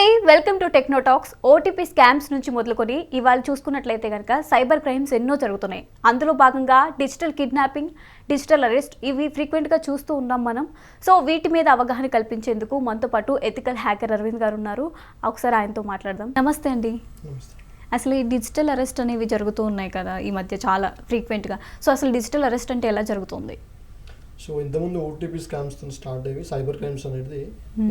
నమస్తే welcome to techno talks. OTP scams నుంచి మొదలుకొని ఇవాళ చూసుకున్నట్లయితే కనుక సైబర్ క్రైమ్స్ ఎన్నో జరుగుతున్నాయి. అందులో భాగంగా డిజిటల్ కిడ్నాపింగ్, డిజిటల్ అరెస్ట్ ఇవి ఫ్రీక్వెంట్గా చూస్తూ ఉన్నాం మనం. సో వీటి మీద అవగాహన కల్పించేందుకు మనతో పాటు ఎథికల్ హ్యాకర్ అరవింద్ గారు ఉన్నారు. ఒకసారి ఆయనతో మాట్లాడదాం. నమస్తే అండి. అసలు ఈ డిజిటల్ అరెస్ట్ అనేవి జరుగుతూ ఉన్నాయి కదా ఈ మధ్య చాలా ఫ్రీక్వెంట్గా. సో అసలు డిజిటల్ అరెస్ట్ అంటే ఎలా జరుగుతుంది? సో ఇంతకుముందు ఓటీపీ స్కామ్స్ స్టార్ట్ అయ్యి సైబర్ క్రైమ్స్ అనేది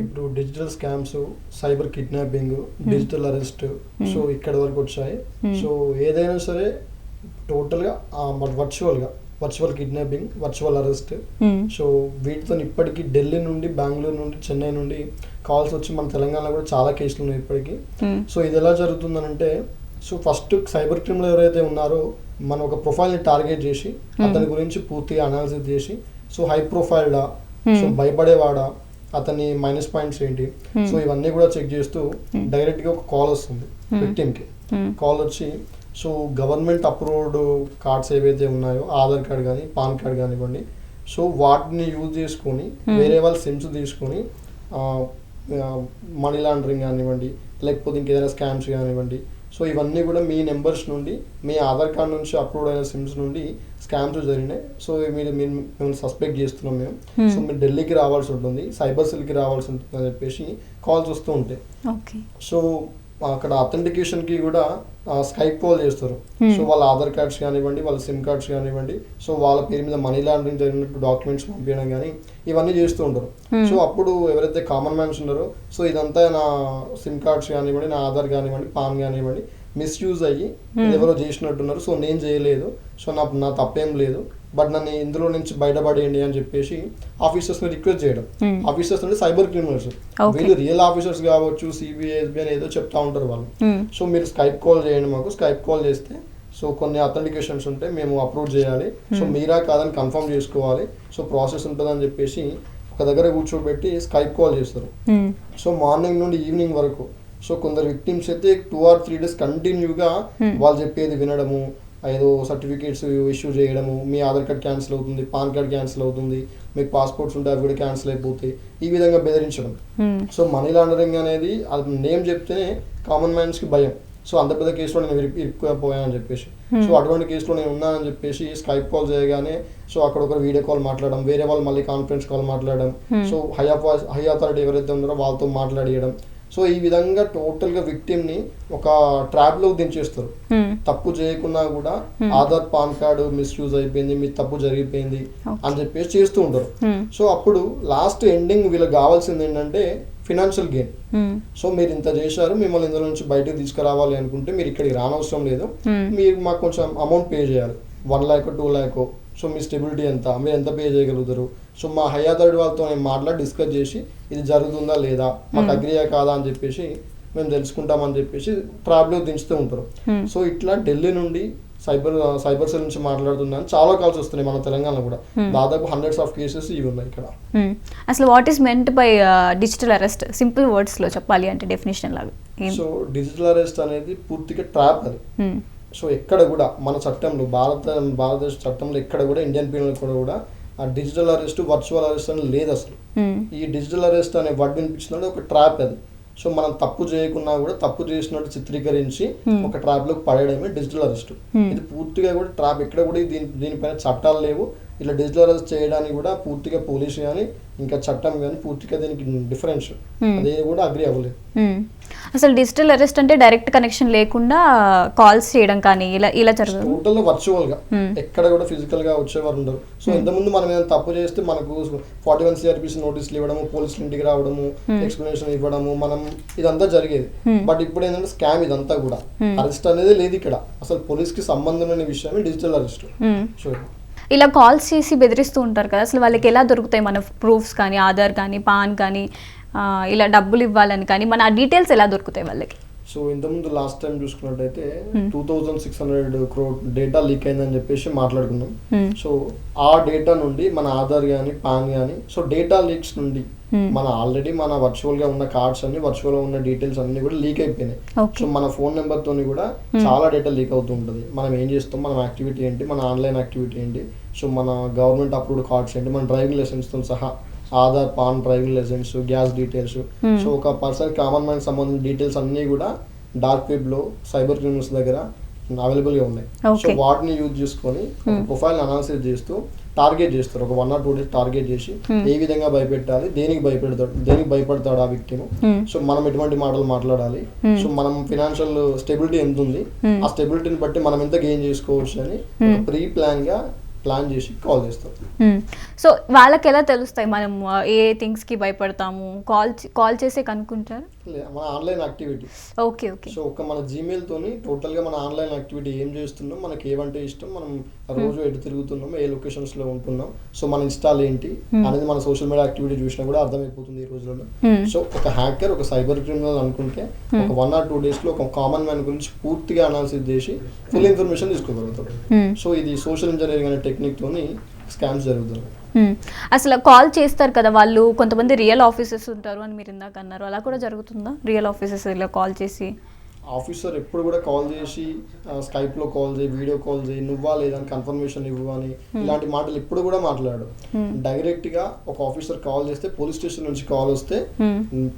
ఇప్పుడు digital scams, cyber kidnapping, digital arrest so ఇక్కడ వరకు వచ్చాయి. సో ఏదైనా సరే టోటల్గా virtual kidnapping, virtual arrest. So వీటితో ఇప్పటికీ ఢిల్లీ నుండి, బెంగళూరు నుండి, చెన్నై నుండి కాల్స్ వచ్చి మన తెలంగాణలో కూడా చాలా కేసులు ఉన్నాయి ఇప్పటికీ. సో ఇది ఎలా జరుగుతుందనంటే, సో ఫస్ట్ సైబర్ క్రిమినల్ ఎవరైతే ఉన్నారో మన ఒక ప్రొఫైల్ని టార్గెట్ చేసి అతని గురించి పూర్తిగా అనాలిసిస్ చేసి, సో హై ప్రొఫైల్డా, సో భయపడేవాడా, అతని మైనస్ పాయింట్స్ ఏంటి, సో ఇవన్నీ కూడా చెక్ చేస్తూ డైరెక్ట్గా ఒక కాల్ వస్తుంది విక్టిమ్కి. కాల్ వచ్చి సో గవర్నమెంట్ అప్రూవ్డ్ కార్డ్స్ ఏవైతే ఉన్నాయో, ఆధార్ కార్డ్ కానీ పాన్ కార్డ్ కానివ్వండి, సో వాటిని యూజ్ చేసుకొని వేరే వాళ్ళ సిమ్స్ తీసుకొని మనీ లాండరింగ్ కానివ్వండి, లేకపోతే ఇంకేదైనా స్కామ్స్ కానివ్వండి, సో ఇవన్నీ కూడా మీ నెంబర్స్ నుండి, మీ ఆధార్ కార్డ్ నుంచి అప్రూవ్ అయిన సిమ్స్ నుండి స్కామ్స్ జరిగినాయి. సో మేము సస్పెక్ట్ చేస్తున్నాం మేము. సో మీరు ఢిల్లీకి రావాల్సి ఉంటుంది, సైబర్ సెల్కి రావాల్సి ఉంటుంది అని చెప్పేసి కాల్స్ వస్తూ ఉంటాయి. సో అక్కడ అథెంటికేషన్కి కూడా స్కైప్ కాల్ చేస్తారు. సో వాళ్ళ ఆధార్ కార్డ్స్ కానివ్వండి, వాళ్ళ సిమ్ కార్డ్స్ కానివ్వండి, సో వాళ్ళ పేరు మీద మనీ లాండరింగ్ జరిగినట్టు డాక్యుమెంట్స్ పంపించడం కానీ ఇవన్నీ చేస్తూ ఉంటారు. సో అప్పుడు ఎవరైతే కామన్ మ్యాన్స్ ఉన్నారో, సో ఇదంతా నా సిమ్ కార్డ్స్ కానివ్వండి, నా ఆధార్ కానివ్వండి, పాన్ కానివ్వండి మిస్యూజ్ అయ్యి ఎవరో చేసినట్టున్నారు, సో నేను చేయలేదు, సో నా తప్పేం లేదు, బట్ నన్ను ఇందులో నుంచి బయటపడేయండి అని చెప్పేసి ఆఫీసర్స్ని రిక్వెస్ట్ చేయడం. ఆఫీసర్స్ అంటే సైబర్ క్రిమినల్స్, వీళ్ళు రియల్ ఆఫీసర్స్ కావచ్చు, సిబిఐ, ఎస్బిఐ అని ఏదో చెప్తా ఉంటారు వాళ్ళు. సో మీరు స్కైప్ కాల్ చేయండి మాకు, స్కైప్ కాల్ చేస్తే సో కొన్ని అథెంటికేషన్స్ ఉంటే మేము అప్రూవ్ చేయాలి, సో మీరా కాదని కన్ఫర్మ్ చేసుకోవాలి, సో ప్రాసెస్ ఉంటుందని చెప్పేసి ఒక దగ్గర కూర్చోబెట్టి స్కైప్ కాల్ చేస్తారు. సో మార్నింగ్ నుండి ఈవినింగ్ వరకు సో కొందరు విక్టిమ్స్ అయితే 2 or 3 days కంటిన్యూగా వాళ్ళు చెప్పేది వినడము, ఏదో సర్టిఫికేట్స్ ఇష్యూ చేయడము, మీ ఆధార్ కార్డ్ క్యాన్సిల్ అవుతుంది, పాన్ కార్డ్ క్యాన్సిల్ అవుతుంది, మీకు పాస్పోర్ట్స్ ఉంటే అవి కూడా క్యాన్సిల్ అయిపోతాయి, ఈ విధంగా బెదిరించడం. సో మనీ లాండరింగ్ అనేది అది నేమ్ చెప్తేనే కామన్ మ్యాన్స్కి భయం. సో అంత పెద్ద కేసులో నేను ఇరుక్కుపోయానని చెప్పేసి, సో అటువంటి కేసులో నేను ఉన్నానని చెప్పేసి స్కైప్ కాల్ చేయగానే సో అక్కడ ఒక వీడియో కాల్ మాట్లాడడం, వేరే వాళ్ళు మళ్ళీ కాన్ఫరెన్స్ కాల్ మాట్లాడడం, సో హై అథారిటీ ఎవరైతే ఉన్నారో వాళ్ళతో మాట్లాడియడం. సో ఈ విధంగా టోటల్గా విక్టిమ్ని ఒక ట్రాప్లో దించేస్తారు. తప్పు చేయకున్నా కూడా ఆధార్, పాన్ కార్డు మిస్యూజ్ అయిపోయింది, మీ తప్పు జరిగిపోయింది అని చెప్పేసి చేస్తూ ఉంటారు. సో అప్పుడు లాస్ట్ ఎండింగ్ వీళ్ళకి కావాల్సింది ఏంటంటే ఫినాన్షియల్ గెయిన్. సో మీరు ఇంత చేశారు, మిమ్మల్ని ఇందులో నుంచి బయటకు తీసుకురావాలి అనుకుంటే మీరు ఇక్కడికి రానవసరం లేదు, మీరు మాకు కొంచెం అమౌంట్ పే చేయాలి, 1 lakh 2 lakh. సో మీ స్టెబిలిటీ ఎంత, మీరు ఎంత పే చేయగలుగుతారు, సో మా హై అథారిటీ వాళ్ళతో నేను మాట్లాడి డిస్కస్ చేసి ఇది జరుగుతుందా లేదా, మాకు అగ్రియా కాదా అని చెప్పేసి మేము తెలుసుకుంటామని చెప్పేసి ట్రాప్లో దించుతూ ఉంటారు. సో ఇట్లా ఢిల్లీ నుండి సైబర్ సెల్ నుంచి మాట్లాడుతుందని చాలా కాల్స్ వస్తున్నాయి మన తెలంగాణలో కూడా. దాదాపు hundreds of cases ఇవి ఉన్నాయి ఇక్కడ. అసలు what is meant by digital arrest? Simple words లో చెప్పాలి అంటే డెఫినేషన్ లాగా. సో డిజిటల్ అరెస్ట్ అనేది పూర్తిగా ట్రాప్ అది. సో ఎక్కడ కూడా మన చట్టంలో భారతదేశ చట్టంలో ఎక్కడ కూడా ఇండియన్ పీనల్ కూడా ఆ డిజిటల్ అరెస్ట్, వర్చువల్ అరెస్ట్ అని లేదు అసలు. ఈ డిజిటల్ అరెస్ట్ అనే వర్డ్ వినిపించిందంటే ఒక ట్రాప్ అది. సో మనం తప్పు చేయకున్నా కూడా తప్పు చేసినట్టు చిత్రీకరించి ఒక ట్రాప్ లోకి పడేయడమే డిజిటల్ అరెస్ట్. ఇది పూర్తిగా కూడా ట్రాప్. ఎక్కడ కూడా దీనిపైన చట్టాలు లేవు. ఇట్లా డిజిటల్ అరెస్ట్ చేయడానికి కూడా పూర్తిగా పోలీసు కానీ ఇంకా చట్టం కానీ పూర్తిగా దీనికి డిఫరెన్స్ అదే కూడా అగ్రి అవ్వలేదు. అసలు డిజిటల్ అరెస్ట్ అంటే డైరెక్ట్ కనెక్షన్ లేకుండా కాల్స్ చేయడం కానీ ఇలా జరుగుతుంది. టోటల్ వర్చువల్ గా ఎక్కడ కూడా ఫిజికల్ గా వచ్చేవారు ఉండరు. సో ఇంతకుముందు మనం ఏదైనా తప్పు చేస్తే మనకు 41 CRPC నోటీసులు ఇవ్వడము, పోలీసులు ఇంటికి రావడము, ఎక్స్ప్లెనేషన్ ఇవ్వడము, మనం ఇదంతా జరిగేది. బట్ ఇప్పుడు ఏంటంటే స్కామ్ ఇదంతా కూడా. అరెస్ట్ అనేది లేదు ఇక్కడ. అసలు పోలీస్ కి సంబంధం లేని విషయమే డిజిటల్ అరెస్ట్. సో ఇలా కాల్స్ చేసి బెదిరిస్తూ ఉంటారు కదా, అసలు వాళ్ళకి ఎలా దొరుకుతాయి మన ప్రూఫ్స్ కానీ, ఆధార్ కానీ, పాన్ కానీ, ఇలా డబ్బులు ఇవ్వాలని కానీ మన డీటెయిల్స్ ఎలా దొరుకుతాయి వాళ్ళకి? సో ఇంతకుముందు లాస్ట్ టైం చూసుకున్నట్టయితే 2600 crore డేటా లీక్ అయిందని చెప్పేసి మాట్లాడుకున్నాం. సో ఆ డేటా నుండి మన ఆధార్ కానీ, పాన్ కానీ, సో డేటా లీక్స్ నుండి మన ఆల్రెడీ మన వర్చువల్ గా ఉన్న కార్డ్స్ అన్ని, వర్చువల్ గా ఉన్న డీటెయిల్స్ అన్ని కూడా లీక్ అయిపోయినాయి. సో మన ఫోన్ నెంబర్ తోని కూడా చాలా డేటా లీక్ అవుతూ ఉంటుంది. మనం ఏం చేస్తాం, మన యాక్టివిటీ ఏంటి, మన ఆన్లైన్ యాక్టివిటీ ఏంటి, సో మన గవర్నమెంట్ అప్రూవ్డ్ కార్డ్స్ ఏంటి, మన డ్రైవింగ్ లైసెన్స్ తో సహా Aadhaar, PAN, driving licence, gas details. So ఒక పర్సన్ కామన్ మ్యాన్ సంబంధించిన డీటెయిల్స్ అన్నీ కూడా డార్క్ వెబ్లో సైబర్ క్రిమినల్స్ దగ్గర అవైలబుల్గా ఉన్నాయి. సో వాటిని యూజ్ చేసుకొని ప్రొఫైల్ అనాలిసిస్ చేస్తూ టార్గెట్ చేస్తారు. ఒక 1 or 2 days టార్గెట్ చేసి ఏ విధంగా భయపెట్టాలి, దేనికి భయపడతాడు ఆ వ్యక్తిని, సో మనం ఎటువంటి మాటలు మాట్లాడాలి, సో మనం ఫినాన్షియల్ స్టెబిలిటీ ఎంత ఉంది, ఆ స్టెబిలిటీని బట్టి మనం ఎంత గెయిన్ చేసుకోవచ్చు అని ప్రీ ప్లాన్ చేసి కాల్ చేస్తాం. సో వాళ్ళకి ఎలా తెలుస్తాయి మనం ఏ థింగ్స్కి భయపడతాము? కాల్ చేసే కనుక్కుంటారు మన ఆన్లైన్ యాక్టివిటీ. ఓకే. సో ఒక మన జీమెయిల్ తోని టోటల్ గా మన ఆన్లైన్ యాక్టివిటీ ఏం చేస్తున్నాం, మనకి ఏమంటే ఇష్టం, మనం రోజు ఎటు తిరుగుతున్నాం, ఏ లొకేషన్స్ లో ఉంటున్నాం, సో మన ఇష్టాలు ఏంటి అనేది మన సోషల్ మీడియా యాక్టివిటీ చూసినా కూడా అర్థమైపోతుంది ఈ రోజులలో. సో ఒక హ్యాకర్, ఒక సైబర్ క్రిమినల్ అనుకుంటే ఒక 1 or 2 days లో ఒక కామన్ మ్యాన్ గురించి పూర్తిగా అనాలిసిస్ చేసి ఫుల్ ఇన్ఫర్మేషన్ తీసుకోగలుగుతాడు. సో ఇది సోషల్ ఇంజనీరింగ్ అనే టెక్నిక్ తోని స్కామ్స్ జరుగుతున్నాయి. అసలు కాల్ చేస్తారు కదా వాళ్ళు, కొంతమంది రియల్ ఆఫీసర్స్ ఉంటారు అని మీరు ఇందాక అన్నారు, అలా కూడా జరుగుతుందా? రియల్ ఆఫీసర్స్ ఇలా కాల్ చేసి ఆఫీసర్ ఎప్పుడు కూడా కాల్ చేసి స్కైప్లో కాల్ చేయి, వీడియో కాల్ చేయి, నువ్వా లేదా అని కన్ఫర్మేషన్ ఇవ్వు అని ఇలాంటి మాటలు ఎప్పుడు కూడా మాట్లాడు. డైరెక్ట్గా ఒక ఆఫీసర్ కాల్ చేస్తే పోలీస్ స్టేషన్ నుంచి కాల్ వస్తే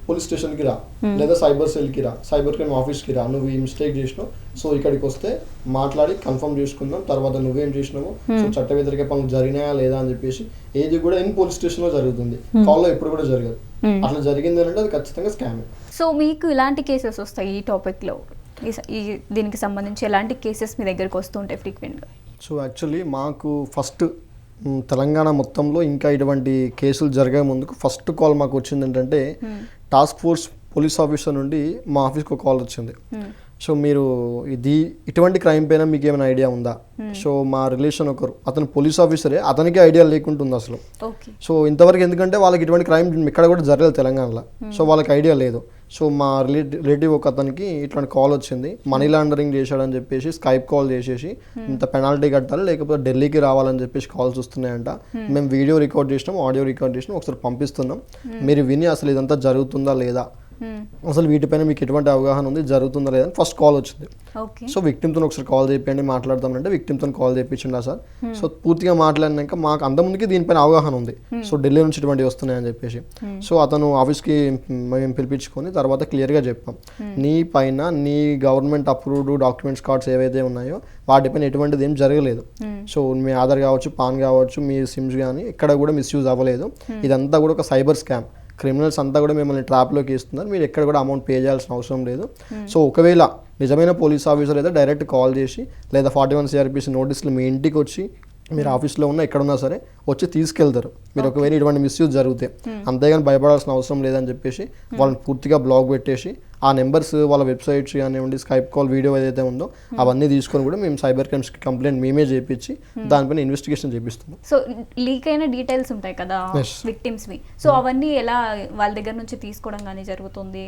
పోలీస్ స్టేషన్కి రా, లేదా సైబర్ సెల్కి రా, సైబర్ క్రైమ్ ఆఫీస్కి రా, నువ్వు ఈ మిస్టేక్ చేసినావు, సో ఇక్కడికి వస్తే మాట్లాడి కన్ఫర్మ్ చేసుకుందాం, తర్వాత నువ్వేం చేసినావు, సో చట్ట వ్యతిరేక పనులు జరిగినాయా లేదా అని చెప్పేసి ఏది కూడా ఇన్ పోలీస్ స్టేషన్లో జరుగుతుంది, కాల్లో ఎప్పుడు కూడా జరగదు. అట్లా జరిగింది అంటే అది ఖచ్చితంగా స్కామ్. సో మీకు ఇలాంటి కేసెస్ వస్తాయి ఈ టాపిక్లో, ఈ దీనికి సంబంధించి ఎలాంటి కేసెస్ మీ దగ్గరికి వస్తూ ఉంటాయి ఫ్రీక్వెంట్గా? సో యాక్చువల్లీ మాకు ఫస్ట్ తెలంగాణ మొత్తంలో ఇంకా ఇటువంటి కేసులు జరిగే ముందుకు ఫస్ట్ కాల్ మాకు వచ్చింది ఏంటంటే టాస్క్ ఫోర్స్ పోలీస్ ఆఫీసర్ నుండి మా ఆఫీస్కి ఒక కాల్ వచ్చింది. సో మీరు ఇటువంటి క్రైమ్ పైన మీకు ఏమైనా ఐడియా ఉందా? సో మా రిలేషన్ ఒకరు, అతను పోలీస్ ఆఫీసరే, అతనికి ఐడియా లేకుంటుంది అసలు. సో ఇంతవరకు ఎందుకంటే వాళ్ళకి ఇటువంటి క్రైమ్ ఇక్కడ కూడా జరగలేదు తెలంగాణలో, సో వాళ్ళకి ఐడియా లేదు. సో మా రిలేటివ్ ఒక అతనికి ఇట్లాంటి కాల్ వచ్చింది, మనీ లాండరింగ్ చేశాడని చెప్పేసి స్కైప్ కాల్ చేసేసి ఇంత పెనాల్టీ కట్టాలి లేకపోతే ఢిల్లీకి రావాలని చెప్పేసి కాల్స్ వస్తున్నాయంట. మేము వీడియో రికార్డ్ చేసినాం, ఆడియో రికార్డ్ చేసినాం, ఒకసారి పంపిస్తున్నాం, మీరు విని అసలు ఇదంతా జరుగుతుందా లేదా, అసలు వీటిపైన మీకు ఎటువంటి అవగాహన ఉంది, జరుగుతుందా లేదా అని ఫస్ట్ కాల్ వచ్చింది. సో విక్టిమ్తో ఒకసారి కాల్ చేయండి మాట్లాడతామంటే విక్టిమ్తో కాల్ చేయించిండా సార్. సో పూర్తిగా మాట్లాడినాక మాకు అంతకుముందుకి దీనిపైన అవగాహన ఉంది, సో ఢిల్లీ నుంచి ఇటువంటివి వస్తున్నాయని చెప్పేసి. సో అతను ఆఫీస్కి మేము పిలిపించుకొని తర్వాత క్లియర్గా చెప్పాం, నీ పైన నీ గవర్నమెంట్ అప్రూవ్డ్ డాక్యుమెంట్స్ కార్డ్స్ ఏవైతే ఉన్నాయో వాటిపైన ఎటువంటిది ఏం జరగలేదు. సో మీ ఆధార్ కావచ్చు, పాన్ కావచ్చు, మీ సిమ్స్ కానీ ఎక్కడ కూడా మిస్యూజ్ అవ్వలేదు. ఇదంతా కూడా ఒక సైబర్ స్కామ్. క్రిమినల్స్ అంతా కూడా మిమ్మల్ని ట్రాప్లోకి ఇస్తున్నారు, మీరు ఎక్కడ కూడా అమౌంట్ పే చేయాల్సిన అవసరం లేదు. సో ఒకవేళ నిజమైన పోలీస్ ఆఫీసర్ అయితే డైరెక్ట్ కాల్ చేసి లేదా 41 CRPC నోటీసులు మీ ఇంటికి వచ్చి మీరు ఆఫీస్లో ఉన్న ఎక్కడున్నా సరే వచ్చి తీసుకెళ్తారు మీరు ఒకవేళ ఇటువంటి మిస్యూజ్ జరిగితే. అంతేగాని భయపడాల్సిన అవసరం లేదని చెప్పేసి వాళ్ళని పూర్తిగా బ్లాక్ పెట్టేసి ఆ నెంబర్స్ వాళ్ళ వెబ్సైట్స్ కానివ్వండి, స్కైప్ కాల్ వీడియో ఏదైతే ఉందో అవన్నీ తీసుకొని కూడా మేము సైబర్ క్రైమ్స్కి కంప్లైంట్ మేమే చేయించి దానిపైన ఇన్వెస్టిగేషన్ చేపిస్తున్నాం. సో లీక్ అయిన డీటెయిల్స్ ఉంటాయి కదా విక్టిమ్స్వి, సో అవన్నీ ఎలా వాళ్ళ దగ్గర నుంచి తీసుకోవడం కానీ జరుగుతుంది?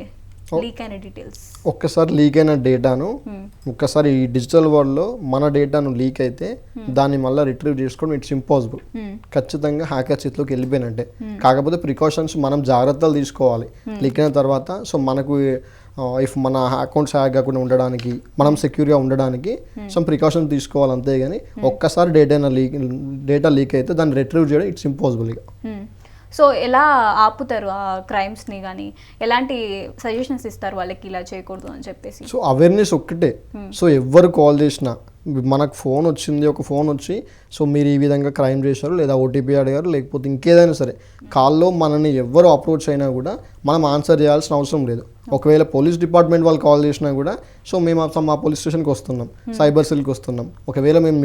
లీక్ అయిన డీటెయిల్స్ ఒక్కసారి లీక్ అయిన డేటాను ఒక్కసారి ఈ డిజిటల్ వరల్డ్లో మన డేటాను లీక్ అయితే దాన్ని మళ్ళీ రిట్రీవ్ చేసుకోవడం ఇట్స్ ఇంపాసిబుల్. ఖచ్చితంగా హ్యాకర్ చేతిలోకి వెళ్ళిపోయినట్టే. కాకపోతే ప్రికాషన్స్ మనం జాగ్రత్తలు తీసుకోవాలి లీక్ అయిన తర్వాత. సో మనకు ఇఫ్ మన అకౌంట్స్ హ్యాక్ కాకుండా ఉండడానికి, మనం సెక్యూర్గా ఉండడానికి సమ్ ప్రికాషన్స్ తీసుకోవాలి. అంతేగాని ఒక్కసారి డేటా లీక్ అయితే దాన్ని రిట్రీవ్ చేయడం ఇట్స్ ఇంపాసిబుల్. ఇక సో ఎలా ఆపుతారు ఆ క్రైమ్స్ని కానీ, ఎలాంటి సజెషన్స్ ఇస్తారు వాళ్ళకి ఇలా చేయకూడదు అని చెప్పేసి? సో అవేర్నెస్ ఒక్కటే. సో ఎవరు కాల్ చేసినా మనకు ఫోన్ వచ్చింది, ఒక ఫోన్ వచ్చి సో మీరు ఈ విధంగా క్రైమ్ చేశారు లేదా ఓటీపీ అడిగారు లేకపోతే ఇంకేదైనా సరే కాల్లో మనని ఎవరు అప్రోచ్ అయినా కూడా మనం ఆన్సర్ చేయాల్సిన అవసరం లేదు. ఒకవేళ పోలీస్ డిపార్ట్మెంట్ వాళ్ళు కాల్ చేసినా కూడా సో మేము మా పోలీస్ స్టేషన్కి వస్తున్నాం, సైబర్ సెల్కి వస్తున్నాం, ఒకవేళ మేము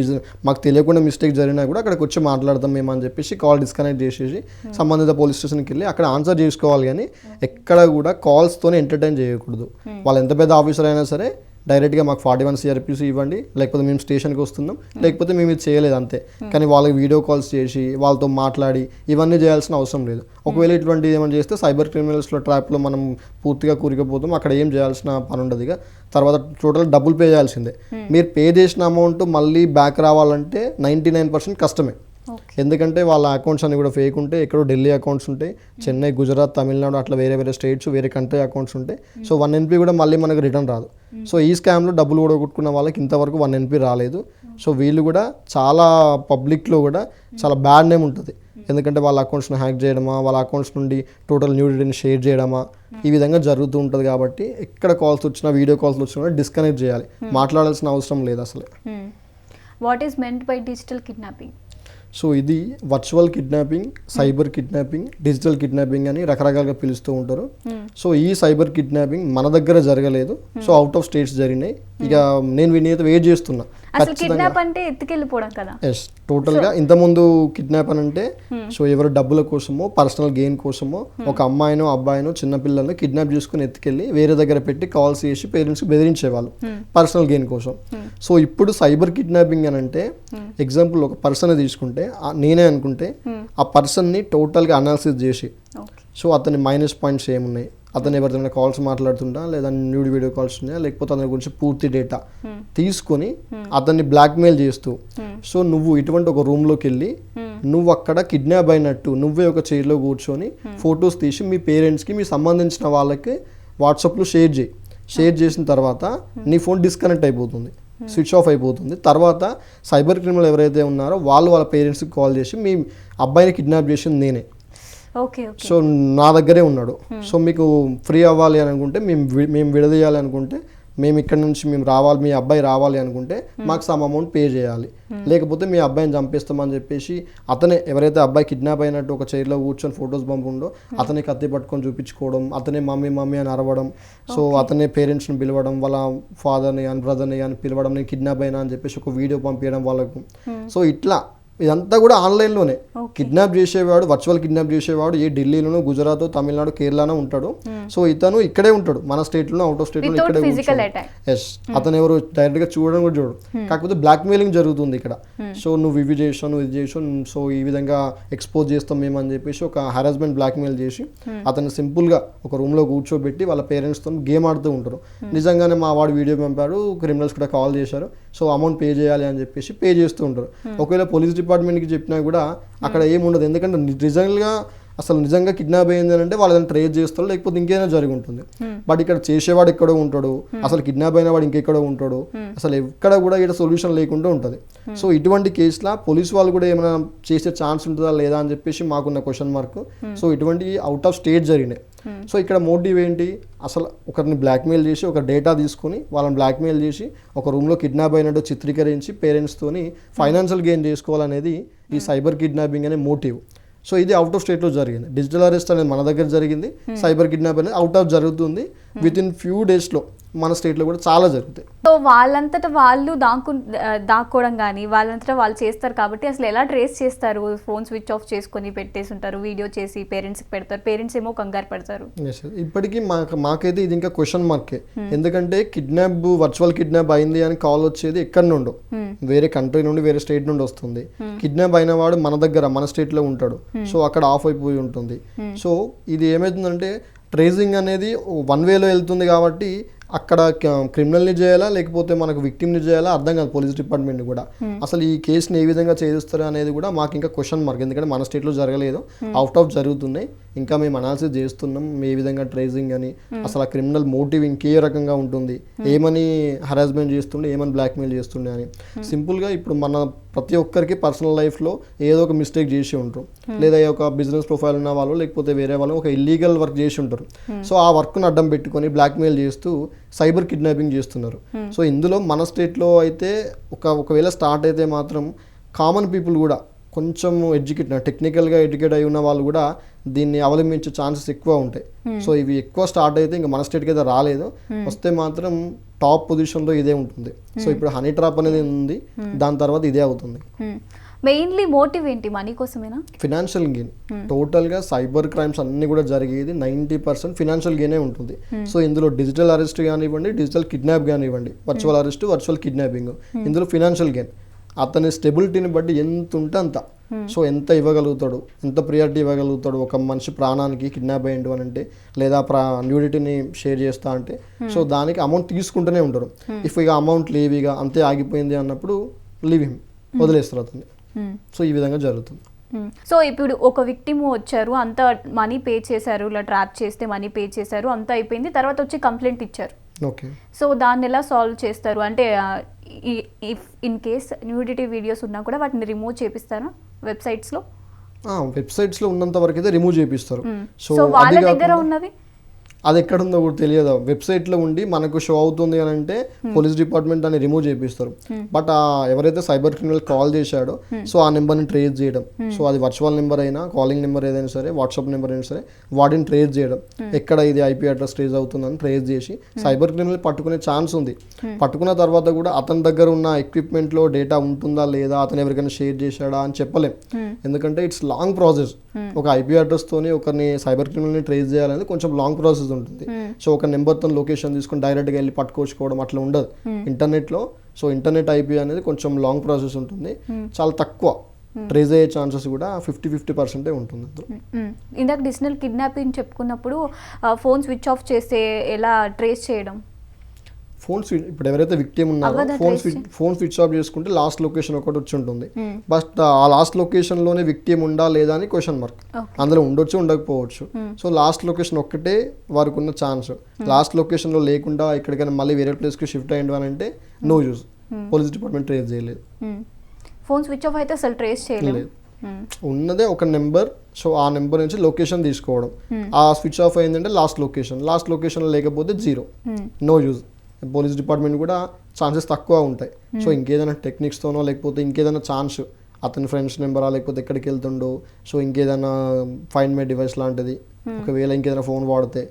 మాకు తెలియకుండా మిస్టేక్ జరిగినా కూడా అక్కడికి వచ్చి మాట్లాడతాం మేము అని చెప్పేసి కాల్ డిస్కనెక్ట్ చేసేసి సంబంధిత పోలీస్ స్టేషన్కి వెళ్ళి అక్కడ ఆన్సర్ చేసుకోవాలి. కానీ ఎక్కడ కూడా కాల్స్తోనే ఎంటర్టైన్ చేయకూడదు. వాళ్ళు ఎంత పెద్ద ఆఫీసర్ అయినా సరే డైరెక్ట్గా మాకు 41 CRPC ఇవ్వండి, లేకపోతే మేము స్టేషన్కి వస్తున్నాం, లేకపోతే మేము ఇది చేయలేదు అంతే. కానీ వాళ్ళకి వీడియో కాల్స్ చేసి వాళ్ళతో మాట్లాడి ఇవన్నీ చేయాల్సిన అవసరం లేదు. ఒకవేళ ఇటువంటి ఏమైనా చేస్తే సైబర్ క్రిమినల్స్లో ట్రాప్లో మనం పూర్తిగా కూరుకుపోతాం, అక్కడ ఏం చేయాల్సిన పని ఉండదు. ఇక తర్వాత టోటల్ డబ్బులు పే చేయాల్సిందే. మీరు పే చేసిన అమౌంట్ మళ్ళీ బ్యాక్ రావాలంటే 99% కష్టమే. ఎందుకంటే వాళ్ళ అకౌంట్స్ అన్ని కూడా ఫేక్ ఉంటాయి. ఎక్కడో ఢిల్లీ అకౌంట్స్ ఉంటాయి, చెన్నై, గుజరాత్, తమిళనాడు అట్లా వేరే స్టేట్స్, వేరే కంట్రీ అకౌంట్స్ ఉంటాయి. సో 1 NP కూడా మళ్ళీ మనకు రిటర్న్ రాదు. సో ఈ స్కామ్లో డబ్బులు కూడా కొట్టుకున్న వాళ్ళకి ఇంతవరకు 1 NP రాలేదు. సో వీళ్ళు కూడా చాలా పబ్లిక్లో కూడా చాలా బ్యాడ్ నేమ్ ఉంటుంది. ఎందుకంటే వాళ్ళ అకౌంట్స్ని హ్యాక్ చేయడమా, వాళ్ళ అకౌంట్స్ నుండి టోటల్ న్యూడిటీని షేర్ చేయడమా, ఈ విధంగా జరుగుతూ ఉంటుంది. కాబట్టి ఎక్కడ కాల్స్ వచ్చినా, వీడియో కాల్స్ వచ్చినా డిస్కనెక్ట్ చేయాలి, మాట్లాడాల్సిన అవసరం లేదు అసలు. What is meant by digital kidnapping? So ఇది virtual kidnapping, cyber kidnapping, digital kidnapping అని రకరకాలుగా పిలుస్తూ ఉంటారు. సో ఈ సైబర్ కిడ్నాపింగ్ మన దగ్గర జరగలేదు, సో అవుట్ ఆఫ్ స్టేట్స్ జరిగినాయి. ఇక నేను వీటిని వెయిట్ చేస్తున్నా. అసలు కిడ్నాప్ అంటే ఎత్తుకెళ్ళిపోవడం కదా? ఎస్, టోటల్గా ఇంతకుముందు కిడ్నాప్ అని అంటే సో ఎవరు డబ్బుల కోసమో, పర్సనల్ గెయిన్ కోసమో ఒక అమ్మాయినో అబ్బాయినో చిన్నపిల్లల్ని కిడ్నాప్ చేసుకుని ఎత్తుకెళ్ళి వేరే దగ్గర పెట్టి కాల్స్ చేసి పేరెంట్స్కి బెదిరించేవాళ్ళు పర్సనల్ గెయిన్ కోసం. సో ఇప్పుడు సైబర్ కిడ్నాపింగ్ అని అంటే ఎగ్జాంపుల్ ఒక పర్సన్ తీసుకుంటే నేనే అనుకుంటే ఆ పర్సన్ని టోటల్గా అనాలిసిస్ చేసి సో అతని మైనస్ పాయింట్స్ ఏమున్నాయి, అతను ఎవరితో కాల్స్ మాట్లాడుతుంటా లేదా న్యూడ్ వీడియో కాల్స్ ఉన్నాయా, లేకపోతే అతని గురించి పూర్తి డేటా తీసుకొని అతన్ని బ్లాక్మెయిల్ చేస్తూ సో నువ్వు ఇటువంటి ఒక రూమ్లోకి వెళ్ళి నువ్వు అక్కడ కిడ్నాప్ అయినట్టు నువ్వే ఒక చైర్లో కూర్చొని ఫొటోస్ తీసి మీ పేరెంట్స్కి, మీ సంబంధించిన వాళ్ళకి వాట్సాప్లో షేర్ చేసిన తర్వాత నీ ఫోన్ డిస్కనెక్ట్ అయిపోతుంది, స్విచ్ ఆఫ్ అయిపోతుంది. తర్వాత సైబర్ క్రిమినల్ ఎవరైతే ఉన్నారో వాళ్ళ పేరెంట్స్కి కాల్ చేసి మీ అబ్బాయిని కిడ్నాప్ చేసింది నేనే, సో నా దగ్గరే ఉన్నాడు, సో మీకు ఫ్రీ అవ్వాలి అని అనుకుంటే, మేము విడదీయాలి అనుకుంటే, మేము ఇక్కడ నుంచి రావాలి, మీ అబ్బాయి రావాలి అనుకుంటే మాకు సమ్ అమౌంట్ పే చేయాలి, లేకపోతే మీ అబ్బాయిని చంపేస్తామని చెప్పేసి అతనే ఎవరైతే అబ్బాయి కిడ్నాప్ అయినట్టు ఒక చైర్లో కూర్చొని ఫొటోస్ పంపుండో అతనే కత్తి పట్టుకొని చూపించుకోవడం, అతనే మమ్మీ అని అరవడం, సో అతనే పేరెంట్స్ని పిలవడం, వాళ్ళ ఫాదర్ని కానీ బ్రదర్ని కానీ పిలవడం, నేను కిడ్నాప్ అయినా అని చెప్పేసి ఒక వీడియో పంపించడం వాళ్ళకు. సో ఇట్లా ఇదంతా కూడా ఆన్లైన్లోనే. కిడ్నాప్ చేసేవాడు, వర్చువల్ కిడ్నాప్ చేసేవాడు ఏ ఢిల్లీలోనో, గుజరాత్, తమిళనాడు, కేరళనో ఉంటాడు. సో ఇతను ఇక్కడే ఉంటాడు, మన స్టేట్లోనో అవుట్ ఆఫ్ స్టేట్లో ఇక్కడే. ఎస్, అతను ఎవరు డైరెక్ట్గా చూడడం కూడా చూడు, కాకపోతే బ్లాక్ మెయిలింగ్ జరుగుతుంది ఇక్కడ. సో నువ్వు ఇవి చేసావు, నువ్వు ఇది చేసావు, సో ఈ విధంగా ఎక్స్పోజ్ చేస్తాం మేము అని చెప్పేసి ఒక హరాస్మెంట్ బ్లాక్ మెయిల్ చేసి అతను సింపుల్గా ఒక రూమ్లో కూర్చోబెట్టి వాళ్ళ పేరెంట్స్తో గేమ్ ఆడుతూ ఉంటారు. నిజంగానే మా వాడు వీడియో పంపాడు, క్రిమినల్స్ కూడా కాల్ చేశారు, సో అమౌంట్ పే చేయాలి అని చెప్పేసి పే చేస్తూ ఉంటారు. ఒకవేళ పోలీస్ డిపార్ట్మెంట్కి చెప్పినా కూడా అక్కడ ఏముండదు, ఎందుకంటే నిజంగా కిడ్నాప్ అయింది అంటే వాళ్ళని ట్రేస్ చేస్తారు, లేకపోతే ఇంకేదైనా జరిగి ఉంటుంది. బట్ ఇక్కడ చేసేవాడు ఎక్కడో ఉంటాడు, అసలు కిడ్నాప్ అయిన వాడు ఇంకెక్కడో ఉంటాడు, అసలు ఎక్కడ కూడా ఇక్కడ సొల్యూషన్ లేకుండా ఉంటుంది. సో ఇటువంటి కేసులో పోలీసు వాళ్ళు కూడా ఏమైనా చేసే ఛాన్స్ ఉంటుందా లేదా అని చెప్పేసి మాకున్న క్వశ్చన్ మార్క్. సో ఇటువంటి అవుట్ ఆఫ్ స్టేట్ జరిగినాయి. సో ఇక్కడ మోటివ్ ఏంటి, అసలు ఒకరిని బ్లాక్మెయిల్ చేసి ఒక డేటా తీసుకుని వాళ్ళని బ్లాక్మెయిల్ చేసి ఒక రూమ్లో కిడ్నాప్ అయినట్టు చిత్రీకరించి పేరెంట్స్తోని ఫైనాన్షియల్ గెయిన్ చేసుకోవాలనేది ఈ సైబర్ కిడ్నాపింగ్ అనే మోటివ్. సో ఇది అవుట్ ఆఫ్ స్టేట్లో జరిగింది. డిజిటల్ అరెస్ట్ అనేది మన దగ్గర జరిగింది, సైబర్ కిడ్నాప్ అనేది అవుట్ ఆఫ్ జరుగుతుంది. విత్ ఇన్ ఫ్యూ డేస్లో మన స్టేట్లో కూడా చాలా జరుగుతాయి. సో వాళ్ళంతటా వాళ్ళు దాక్కోవడం కానీ వాళ్ళంతటా వాళ్ళు చేస్తారు కాబట్టి అసలు ఎలా ట్రేస్ చేస్తారు? ఫోన్ స్విచ్ ఆఫ్ చేసుకొని పెట్టేసి ఉంటారు, వీడియో చేసి పేరెంట్స్కి పెడతారు, పేరెంట్స్ ఏమో కంగారు పడతారు. ఇప్పటికీ మాకైతే ఇది ఇంకా క్వశ్చన్ మార్కే. ఎందుకంటే వర్చువల్ కిడ్నాప్ అయింది అని కాల్ వచ్చేది ఎక్కడి నుండో, వేరే కంట్రీ నుండి, వేరే స్టేట్ నుండి వస్తుంది. కిడ్నాప్ అయిన వాడు మన దగ్గర, మన స్టేట్లో ఉంటాడు, సో అక్కడ ఆఫ్ అయిపోయి ఉంటుంది. సో ఇది ఏమవుతుందంటే ట్రేసింగ్ అనేది వన్ వేలో వెళ్తుంది కాబట్టి అక్కడ క్రిమినల్ని చేయాలా లేకపోతే మనకు విక్టిమ్ని చేయాలా అర్థం కాదు పోలీస్ డిపార్ట్మెంట్ కూడా. అసలు ఈ కేసుని ఏ విధంగా చేస్తారు అనేది కూడా మాకు ఇంకా క్వశ్చన్ మార్క్. ఎందుకంటే మన స్టేట్లో జరగలేదు, అవుట్ ఆఫ్ జరుగుతున్నాయి. ఇంకా మేము అనాలిసిస్ చేస్తున్నాం ఏ విధంగా ట్రేసింగ్ అని, అసలు ఆ క్రిమినల్ మోటివ్ ఇంకే రకంగా ఉంటుంది, ఏమని హరాస్మెంట్ చేస్తుండే, ఏమని బ్లాక్మెయిల్ చేస్తుండే అని. సింపుల్గా ఇప్పుడు మన ప్రతి ఒక్కరికి పర్సనల్ లైఫ్లో ఏదో ఒక మిస్టేక్ చేసి ఉంటారు, లేదా ఒక బిజినెస్ ప్రొఫైల్ ఉన్న వాళ్ళు లేకపోతే వేరే వాళ్ళు ఒక ఇల్లీగల్ వర్క్ చేసి ఉంటారు. సో ఆ వర్క్ను అడ్డం పెట్టుకొని బ్లాక్మెయిల్ చేస్తూ సైబర్ కిడ్నాపింగ్ చేస్తున్నారు. సో ఇందులో మన స్టేట్లో అయితే ఒకవేళ స్టార్ట్ అయితే మాత్రం కామన్ పీపుల్ కూడా కొంచెం టెక్నికల్గా ఎడ్యుకేట్ అయి ఉన్న వాళ్ళు కూడా దీన్ని అవలంబించే ఛాన్సెస్ ఎక్కువ ఉంటాయి. సో ఇవి ఎక్కువ స్టార్ట్ అయితే ఇంకా మన స్టేట్కి అయితే రాలేదు, వస్తే మాత్రం టాప్ పొజిషన్లో ఇదే ఉంటుంది. సో ఇప్పుడు హనీ ట్రాప్ అనేది ఉంది, దాని తర్వాత ఇదే అవుతుంది. మెయిన్లీ మోటివ్ ఏంటి? మనీ కోసమేనా? Financial gain. టోటల్గా సైబర్ క్రైమ్స్ అన్ని కూడా జరిగేది 90% ఫినాన్షియల్ గెయినే ఉంటుంది. సో ఇందులో డిజిటల్ అరెస్ట్ కానివ్వండి, డిజిటల్ కిడ్నాప్ కానివ్వండి, వర్చువల్ అరెస్ట్, వర్చువల్ కిడ్నాపింగ్, ఇందులో ఫినాన్షియల్ గెయిన్ అతని స్టెబిలిటీని బట్టి ఎంత ఉంటే అంత. సో ఎంత ఇవ్వగలుగుతాడు, ఎంత ప్రియారిటీ ఇవ్వగలుగుతాడు ఒక మనిషి ప్రాణానికి కిడ్నాప్ అయ్యిండు అని అంటే, లేదా న్యూడిటీని షేర్ చేస్తా అంటే, సో దానికి అమౌంట్ తీసుకుంటూనే ఉంటారు. ఇఫ్ ఇక అమౌంట్ లేవు, ఇక అంతే ఆగిపోయింది అన్నప్పుడు లీవ్ హిమ్, వదిలేస్తారు అతన్ని. సో ఈ విధంగా జరుగుతుంది. సో ఇప్పుడు ఒక విక్టిమ్ వచ్చారు, అంత మనీ పే చేశారు, ఇలా ట్రాప్ చేస్తే మనీ పే చేశారు, అంతా అయిపోయింది, తర్వాత వచ్చి కంప్లైంట్ ఇచ్చారు. ఓకే, సో దాన్ని ఎలా సాల్వ్ చేస్తారు? అంటే if in case nudity videos ఉన్నా కూడా వాటిని రిమూవ్ చేపిస్తారా వెబ్సైట్స్లో? వెబ్సైట్స్లో ఉన్నంత వరకు అయితే రిమూవ్ చేపిస్తారు. సో వాళ్ళ దగ్గర ఉన్నవి అది ఎక్కడ ఉందో కూడా తెలియదు. వెబ్సైట్లో ఉండి మనకు షో అవుతుంది అని అంటే పోలీస్ డిపార్ట్మెంట్ దాన్ని రిమూవ్ చేపిస్తారు. బట్ ఎవరైతే సైబర్ క్రిమినల్ కాల్ చేశాడో సో ఆ నెంబర్ని ట్రేస్ చేయడం, సో అది వర్చువల్ నెంబర్ అయినా కాలింగ్ నెంబర్ ఏదైనా సరే వాట్సాప్ నెంబర్ అయినా సరే వాటిని ట్రేస్ చేయడం, ఎక్కడ ఇది ఐపీ అడ్రస్ ట్రేస్ అవుతుందని ట్రేస్ చేసి సైబర్ క్రిమినల్ పట్టుకునే ఛాన్స్ ఉంది. పట్టుకున్న తర్వాత కూడా అతని దగ్గర ఉన్న ఎక్విప్మెంట్లో డేటా ఉంటుందా లేదా, అతను ఎవరికైనా షేర్ చేశాడా అని చెప్పలేం. ఎందుకంటే ఇట్స్ లాంగ్ ప్రాసెస్. ఒక ఐపీ అడ్రస్ తోని ఒకరిని సైబర్ క్రిమినల్ని ట్రేస్ చేయాలని కొంచెం లాంగ్ ప్రాసెస్ ఉంటుంది. సో ఒక నెంబర్తో లొకేషన్ తీసుకొని డైరెక్ట్గా వెళ్ళి పట్టుకోవడం అట్లా ఉండదు ఇంటర్నెట్లో. సో ఇంటర్నెట్ ఐపీ అనేది కొంచెం లాంగ్ ప్రాసెస్ ఉంటుంది, చాలా తక్కువ ట్రేస్ అయ్యే ఛాన్సెస్ కూడా 50% ఉంటుంది. ఇందాక డిజిటల్ కిడ్నాపింగ్ చెప్పుకున్నప్పుడు ఫోన్ స్విచ్ ఆఫ్ చేస్తే ఎలా ట్రేస్ చేయడం? ఫోన్ ఇప్పుడు ఎవరైతే విక్టిమ్ ఉన్నారో ఫోన్ స్విచ్ ఆఫ్ చేసుకుంటే లాస్ట్ లొకేషన్ ఒకటి వచ్చి ఉంటుంది. బట్ ఆ లాస్ట్ లొకేషన్లోనే విక్టిమ్ ఉందా లేదా అని క్వశ్చన్ మార్క్. అందులో ఉండొచ్చు ఉండకపోవచ్చు. సో లాస్ట్ లొకేషన్ ఒక్కటే వారికి ఉన్న ఛాన్స్. లాస్ట్ లొకేషన్లో లేకుండా ఎక్కడికైనా మళ్ళీ వేరే ప్లేస్కి షిఫ్ట్ అయ్యిండు అని అంటే no use. Police department trace చేయలేదు. ఫోన్ స్విచ్ ఆఫ్ అయితే అసలు ట్రేస్ చేయలేదు. ఉన్నదే ఒక నెంబర్. సో ఆ నెంబర్ నుంచి లొకేషన్ తీసుకోవడం. ఆ స్విచ్ ఆఫ్ అయిందంటే లాస్ట్ లొకేషన్ లేకపోతే zero, no use. Police department కూడా ఛాన్సెస్ తక్కువ ఉంటాయి. సో ఇంకేదైనా టెక్నిక్స్తోనో లేకపోతే ఇంకేదైనా ఛాన్స్, అతని ఫ్రెండ్స్ నెంబరా లేకపోతే ఎక్కడికి వెళ్తుండో, సో ఇంకేదైనా ఫైండ్ మై డివైస్ లాంటిది, ఒకవేళ ఇంకేదైనా ఫోన్ వాడితే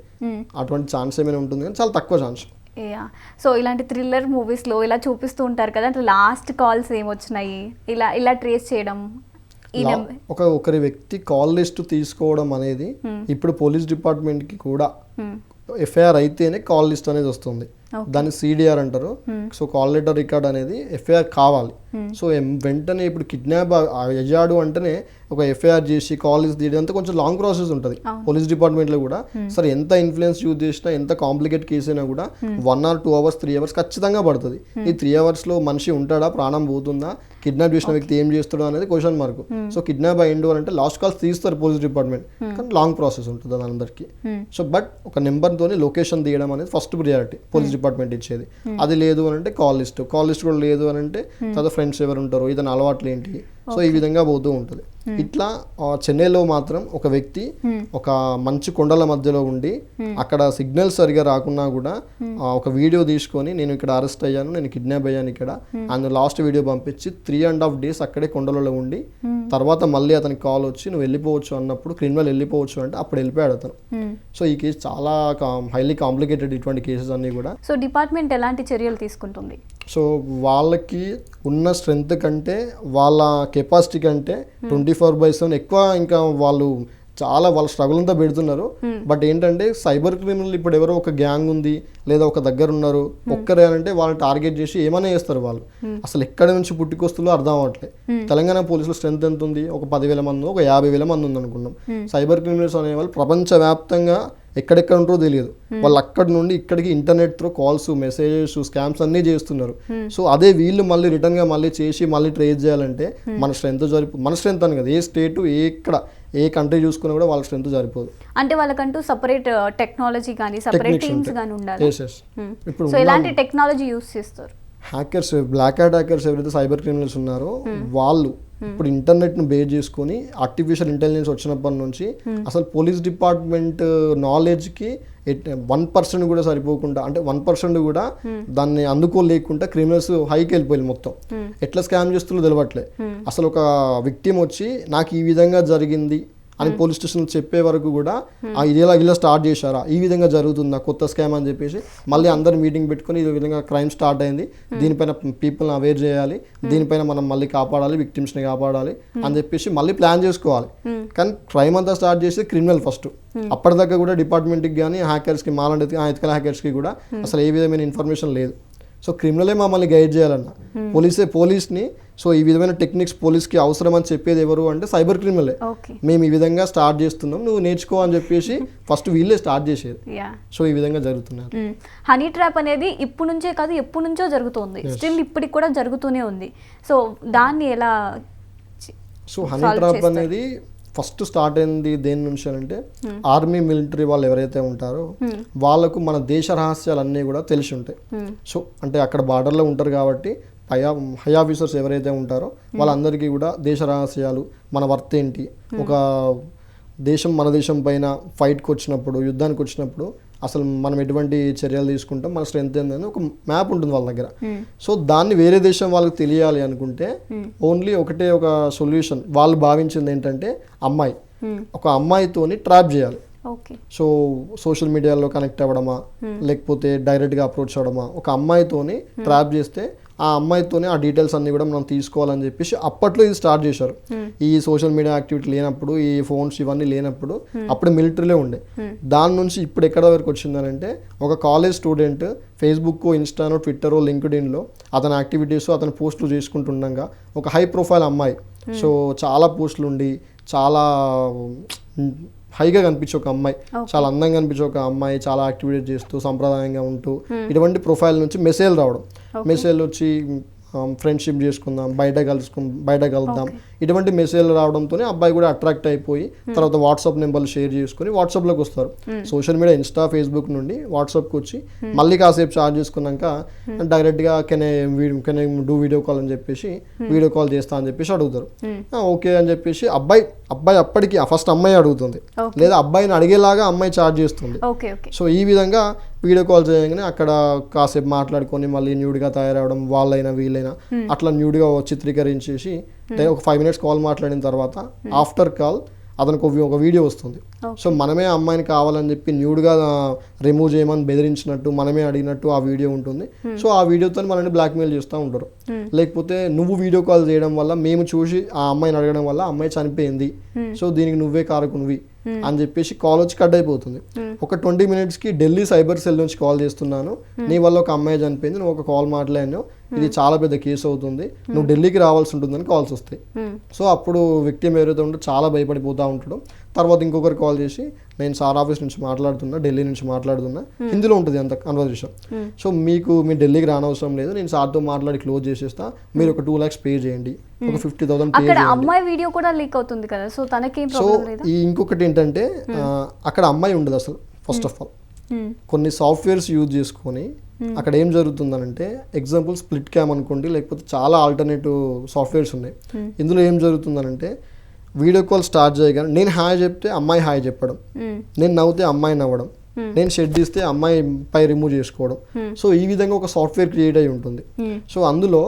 అటువంటి ఛాన్స్ ఏమైనా ఉంటుంది కానీ చాలా తక్కువ ఛాన్స్. సో ఇలాంటి థ్రిల్లర్ మూవీస్లో ఇలా చూపిస్తూ ఉంటారు కదా, అంటే లాస్ట్ కాల్స్ ఏమొచ్చినాయి ఇలా ట్రేస్ చేయడం. ఒకరి వ్యక్తి కాల్ లిస్ట్ తీసుకోవడం అనేది ఇప్పుడు పోలీస్ డిపార్ట్మెంట్కి కూడా ఎఫ్ఐఆర్ అయితేనే కాల్ లిస్ట్ అనేది వస్తుంది. దాన్ని సిడిఆర్ అంటారు. సో కాల్ లెటర్ రికార్డ్ అనేది ఎఫ్ఐఆర్ కావాలి. సో వెంటనే ఇప్పుడు కిడ్నాప్ అయ్యాడు అంటేనే ఒక ఎఫ్ఐఆర్ చేసి కాల్ లిస్ట్ తీయడం అంతా కొంచెం లాంగ్ ప్రాసెస్ ఉంటుంది పోలీస్ డిపార్ట్మెంట్లో కూడా. సరే ఎంత ఇన్ఫ్లుయెన్స్ యూజ్ చేసినా ఎంత కాంప్లికేట్ కేసు అయినా కూడా 1 or 2 hours 3 hours ఖచ్చితంగా పడుతుంది. ఈ 3 hours మనిషి ఉంటాడా, ప్రాణం పోతుందా, కిడ్నాప్ చేసిన వ్యక్తి ఏం చేస్తాడో అనేది క్వశ్చన్ మార్క్. సో కిడ్నాప్ అయ్యిండు అంటే లాస్ట్ కాల్స్ తీస్తారు పోలీస్ డిపార్ట్మెంట్, కానీ లాంగ్ ప్రాసెస్ ఉంటుంది అది అందరికీ. సో బట్ ఒక నెంబర్తోని లొకేషన్ తీయడం అనేది ఫస్ట్ ప్రియారిటీ పోలీస్ డిపార్ట్మెంట్ ఇచ్చేది. అది లేదు అని అంటే కాల్ లిస్ట్ కూడా లేదు అని అంటే తర్వాత ఫ్రెండ్స్ ఎవరు ఉంటారో, ఇతని అలవాట్లు ఏంటి, సో ఈ విధంగా పోతూ ఉంటుంది. ఇట్లా చెన్నైలో మాత్రం ఒక వ్యక్తి ఒక మంచి కొండల మధ్యలో ఉండి అక్కడ సిగ్నల్ సరిగా రాకున్నా కూడా ఒక వీడియో తీసుకొని నేను ఇక్కడ అరెస్ట్ అయ్యాను, నేను కిడ్నాప్ అయ్యాను ఇక్కడ అని లాస్ట్ వీడియో పంపించి 3.5 days అక్కడే కొండలలో ఉండి తర్వాత మళ్ళీ అతనికి కాల్ వచ్చి నువ్వు వెళ్ళిపోవచ్చు అన్నప్పుడు, క్రిమినల్ వెళ్ళిపోవచ్చు అంటే అప్పుడు వెళ్ళిపోయాడు అతను. సో ఈ కేసు చాలా హైలీ కాంప్లికేటెడ్ ఇటువంటి కేసెస్ అన్ని కూడా. సో డిపార్ట్మెంట్ ఎలాంటి చర్యలు తీసుకుంటుంది? సో వాళ్ళకి ఉన్న స్ట్రెంగ్త్ కంటే వాళ్ళ కెపాసిటీ కంటే 24/7 ఎక్కువ ఇంకా వాళ్ళు చాలా వాళ్ళ స్ట్రగుల్ అంతా పెడుతున్నారు. బట్ ఏంటంటే సైబర్ క్రిమినల్ ఇప్పుడు ఎవరో ఒక గ్యాంగ్ ఉంది లేదా ఒక దగ్గర ఉన్నారు ఒక్కరే అంటే వాళ్ళని టార్గెట్ చేసి ఏమైనా చేస్తారు వాళ్ళు. అసలు ఎక్కడి నుంచి పుట్టుకొస్తుందో అర్థం అవ్వట్లేదు. తెలంగాణ పోలీసుల స్ట్రెంత్ ఎంత ఉంది? ఒక 10,000 మంది, ఒక 50,000 మంది ఉంది అనుకున్నాం. సైబర్ క్రిమినల్స్ అనే వాళ్ళు ప్రపంచవ్యాప్తంగా ఎక్కడెక్కడ ఉంటారో తెలియదు. వాళ్ళు అక్కడి నుండి ఇక్కడికి internet through calls, messages, scams అన్నీ చేస్తున్నారు. సో అదే వీళ్ళు మళ్ళీ రిటర్న్గా మళ్ళీ చేసి మళ్ళీ ట్రేస్ చేయాలంటే మన స్ట్రెంత్ అని కదా, ఏ స్టేటు ఏ కంట్రీ చూసుకున్నా కూడా వాళ్ళ స్ట్రెంత్ సరిపోదు. అంటే వాళ్ళకంటూ సపరేట్ టెక్నాలజీ కానీ సపరేట్ టీమ్స్ కానీ ఉండాలి. ఇప్పుడు సో ఎలాంటి టెక్నాలజీ యూస్ చేస్తారు? హ్యాకర్స్, బ్లాక్ హ్యాట్ హ్యాకర్స్ ఎవరైతే సైబర్ క్రిమినల్స్ ఉన్నారో వాళ్ళు ఇప్పుడు ఇంటర్నెట్ను బేస్ చేసుకొని ఆర్టిఫిషియల్ ఇంటెలిజెన్స్ వచ్చినప్పటి నుంచి అసలు పోలీస్ డిపార్ట్మెంట్ నాలెడ్జ్కి 1% కూడా సరిపోకుండా, అంటే 1% కూడా దాన్ని అందుకోలేకుండా క్రిమినల్స్ హైకి వెళ్ళిపోయి మొత్తం ఎట్లా స్కామ్ చేస్తుందో తెలియట్లే. అసలు ఒక విక్టిమ్ వచ్చి నాకు ఈ విధంగా జరిగింది అని పోలీస్ స్టేషన్ చెప్పే వరకు కూడా ఇలా స్టార్ట్ చేశారా, ఈ విధంగా జరుగుతుందా కొత్త స్కామ్ అని చెప్పేసి మళ్ళీ అందరు మీటింగ్ పెట్టుకొని ఈ విధంగా క్రైమ్ స్టార్ట్ అయింది, దీనిపైన పీపుల్ని అవేర్ చేయాలి, దీనిపైన మనం మళ్ళీ కాపాడాలి, విక్టిమ్స్ని కాపాడాలి అని చెప్పేసి మళ్ళీ ప్లాన్ చేసుకోవాలి. కానీ క్రైమ్ అంతా స్టార్ట్ చేసి క్రిమినల్ ఫస్ట్. అప్పటిదాకా కూడా డిపార్ట్మెంట్కి కానీ హ్యాకర్స్కి, మాలాంటి ఎథికల్ హ్యాకర్స్కి కూడా అసలు ఏ విధమైన ఇన్ఫర్మేషన్ లేదు. సో క్రిమినలే మమ్మల్ని గైడ్ చేయాలన్న, పోలీస్ని. సో ఈ విధమైన టెక్నిక్స్ పోలీస్కి అవసరం అని చెప్పేది ఎవరు అంటే సైబర్ క్రిమినలే. మేము ఈ విధంగా స్టార్ట్ చేస్తున్నాం, నువ్వు నేర్చుకో అని చెప్పేసి ఫస్ట్ వీళ్ళే స్టార్ట్ చేసేది. సో ఈ విధంగా జరుగుతున్నారు. హనీ ట్రాప్ అనేది ఇప్పుడు నుంచే కాదు, ఎప్పటి నుంచో జరుగుతుంది, స్టిల్ ఇప్పటికి కూడా జరుగుతూనే ఉంది. సో దాన్ని ఎలా? సో హనీ ట్రాప్ అనేది ఫస్ట్ స్టార్ట్ అయింది దేని నుంచి అంటే ఆర్మీ, మిలిటరీ వాళ్ళు ఎవరైతే ఉంటారో వాళ్ళకు మన దేశ రహస్యాలు అన్నీ కూడా తెలిసి ఉంటాయి. సో అంటే అక్కడ బార్డర్లో ఉంటారు కాబట్టి హై ఆఫీసర్స్ ఎవరైతే ఉంటారో వాళ్ళందరికీ కూడా దేశ రహస్యాలు, మన వర్త్ ఏంటి, ఒక మన దేశం పైన ఫైట్కి వచ్చినప్పుడు, యుద్ధానికి వచ్చినప్పుడు అసలు మనం ఎటువంటి చర్యలు తీసుకుంటాం, మన స్ట్రెంత్ ఏందని ఒక మ్యాప్ ఉంటుంది వాళ్ళ దగ్గర. సో దాన్ని వేరే దేశం వాళ్ళకి తెలియాలి అనుకుంటే ఓన్లీ ఒక సొల్యూషన్ వాళ్ళు భావించింది ఏంటంటే అమ్మాయి, ఒక అమ్మాయితోని ట్రాప్ చేయాలి. సో సోషల్ మీడియాలో కనెక్ట్ అవ్వడమా, లేకపోతే డైరెక్ట్గా అప్రోచ్ అవ్వడమా, ఒక అమ్మాయితోని ట్రాప్ చేస్తే ఆ అమ్మాయితోనే ఆ డీటెయిల్స్ అన్ని కూడా మనం తీసుకోవాలని చెప్పేసి అప్పట్లో ఇది స్టార్ట్ చేశారు. ఈ సోషల్ మీడియా యాక్టివిటీ లేనప్పుడు, ఈ ఫోన్స్ ఇవన్నీ లేనప్పుడు అప్పుడు మిలిటరీలో ఉండే. దాని నుంచి ఇప్పుడు ఎక్కడ వరకు వచ్చిందనంటే ఒక కాలేజ్ స్టూడెంట్ ఫేస్బుక్, ఇన్స్టానో, ట్విట్టరో, లింక్డ్ఇన్లో అతని యాక్టివిటీస్, అతని పోస్టులు చేసుకుంటుండగా ఒక హై ప్రొఫైల్ అమ్మాయి, సో చాలా పోస్టులు ఉండి చాలా హైగా కనిపించే ఒక అమ్మాయి, చాలా అందంగా కనిపించే ఒక అమ్మాయి, చాలా యాక్టివిటీస్ చేస్తూ సంప్రదాయంగా ఉంటూ ఇటువంటి ప్రొఫైల్ నుంచి మెసేజ్ రావడం, మెసేజ్ వచ్చి ఫ్రెండ్షిప్ చేసుకుందాం, బయట కలుద్దాం, ఇటువంటి మెసేజ్లు రావడంతో అబ్బాయి కూడా అట్రాక్ట్ అయిపోయి తర్వాత వాట్సాప్ నెంబర్లు షేర్ చేసుకుని వాట్సాప్లోకి వస్తారు. సోషల్ మీడియా ఇన్స్టా, ఫేస్బుక్ నుండి వాట్సాప్కి వచ్చి మళ్ళీ కాసేపు చార్జ్ చేసుకున్నాక డైరెక్ట్గా can I do video call అని చెప్పేసి వీడియో కాల్ చేస్తా అని చెప్పేసి అడుగుతారు. ఓకే అని చెప్పేసి అబ్బాయి అప్పటికి ఫస్ట్ అమ్మాయి అడుగుతుంది, లేదా అబ్బాయిని అడిగేలాగా అమ్మాయి చార్జ్ చేస్తుంది. సో ఈ విధంగా వీడియో కాల్ చేయగానే అక్కడ కాసేపు మాట్లాడుకొని మళ్ళీ న్యూడ్గా తయారవడం, వాళ్ళైనా వీళ్ళైనా అట్లా న్యూడ్గా చిత్రీకరించేసి ఒక 5 minutes కాల్ మాట్లాడిన తర్వాత ఆఫ్టర్ కాల్ అతనికి ఒక వీడియో వస్తుంది. సో మనమే అమ్మాయిని కావాలని చెప్పి న్యూడ్గా రిమూవ్ చేయమని బెదిరించినట్టు, మనమే అడిగినట్టు ఆ వీడియో ఉంటుంది. సో ఆ వీడియోతో మనల్ని బ్లాక్మెయిల్ చేస్తూ ఉంటారు. లేకపోతే నువ్వు వీడియో కాల్ చేయడం వల్ల, మేము చూసి ఆ అమ్మాయిని అడగడం వల్ల అమ్మాయి చనిపోయింది, సో దీనికి నువ్వే కారకునివి అని చెప్పేసి కాల్ వచ్చి కట్ అయిపోతుంది. ఒక 20 minutesకి ఢిల్లీ సైబర్ సెల్ నుంచి కాల్ చేస్తున్నాను, నీ వల్ల ఒక అమ్మాయి చనిపోయింది, నువ్వు ఒక కాల్ మాట్లాడినావు, ఇది చాలా పెద్ద కేసు అవుతుంది, నువ్వు ఢిల్లీకి రావాల్సి ఉంటుందని కాల్స్ వస్తాయి. సో అప్పుడు విక్టిమ్ ఎవరైతే ఉంటే చాలా భయపడిపోతూ ఉంటాడు. తర్వాత ఇంకొకరు కాల్ చేసి నేను సార్ ఆఫీస్ నుంచి మాట్లాడుతున్నా, ఢిల్లీ నుంచి మాట్లాడుతున్నా, హిందీలో ఉంటుంది అంత కన్వర్జేషన్. సో మీ ఢిల్లీకి రానవసరం లేదు, నేను సార్తో మాట్లాడి క్లోజ్ చేసేస్తా, మీరు ఒక 2 lakhs పే చేయండి, ఒక 50,000 పే చేయండి. అమ్మాయి వీడియో కూడా లీక్ అవుతుంది కదా, సో తనకి ఇంకొకటి ఏంటంటే అక్కడ అమ్మాయి ఉండదు అసలు. ఫస్ట్ ఆఫ్ ఆల్ కొన్ని సాఫ్ట్వేర్స్ యూజ్ చేసుకొని అక్కడ ఏం జరుగుతుందనంటే, ఎగ్జాంపుల్ స్ప్లిట్ క్యామ్ అనుకోండి, లేకపోతే చాలా ఆల్టర్నేటివ్ సాఫ్ట్వేర్స్ ఉన్నాయి. ఇందులో ఏం జరుగుతుందనంటే వీడియో కాల్ స్టార్ట్ చేయగానే నేను హాయ్ చెప్తే అమ్మాయి హాయ్ చెప్పడం, నేను నవ్వుతే అమ్మాయి నవ్వడం, నేను షెడ్ ఇస్తే అమ్మాయి పై రిమూవ్ చేసుకోవడం. సో ఈ విధంగా ఒక సాఫ్ట్వేర్ క్రియేట్ అయి ఉంటుంది. సో అందులో